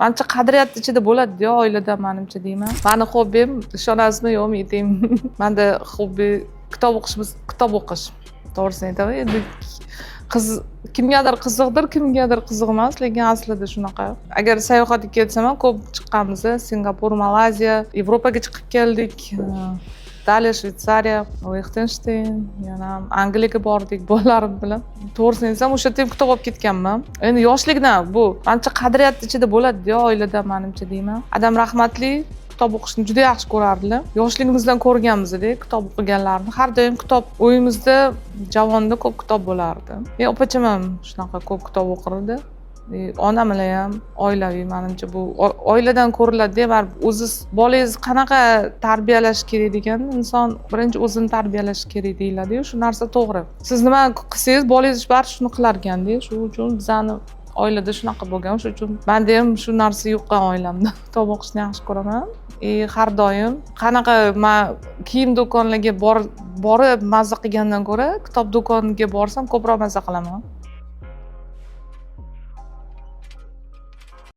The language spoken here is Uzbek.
Manimcha qadriyat ichida bo'ladi-ku oilada menimcha deyman. Mani hobbim, ishonasizmi yo'qmi aytaymi. Menda hobbi kitob o'qish. To'g'risini aytaman. Endi kimgadir qiziqdir, kimgadir qiziq emas, lekin aslida shunaqa. Agar sayohatga ketsam ham ko'p chiqqanmiz. Singapur, Malayziya, Yevropaga chiqib keldik. Italiya, Shvetsariya, Liechtenstein, yana Angliyaga bordik bolalarim bilan. To'g'risini aytsam, o'sha yerda ham kitob olib ketganman. Endi yoshlikdan bu menimcha qadriyat ichida bo'ladi-ku oilada menimcha deyman. Adam rahmatli kitob o'qishni juda yaxshi ko'rardilar. Yoshligimizdan ko'rganmiz-da kitob o'qiganlarni. Har doim kitob uyimizda javonda ko'p kitob bo'lardi. Men opacham ham shunaqa ko'p kitob o'qirdi. Onam bilan ham oilaviy menimcha bu oiladan ko'riladi-da. Baribir o'ziz bolangizni qanaqa tarbiyalash kerak degan inson birinchi o'zini tarbiyalash kerak deyiladi-yu, shu narsa to'g'ri. Siz nima qilsangiz bolangiz baribir shuni qilar ekan-da. Shuning uchun bizani oilada shunaqa bo'lgan. Shuning uchun menda ham shu narsa yo'qqan oilamda. Kitob o'qishni yaxshi ko'raman. Har doim qanaqa men kiyim do'konlariga borib mazza qilgandan ko'ra, kitob do'koniga borsam ko'proq mazza qilaman.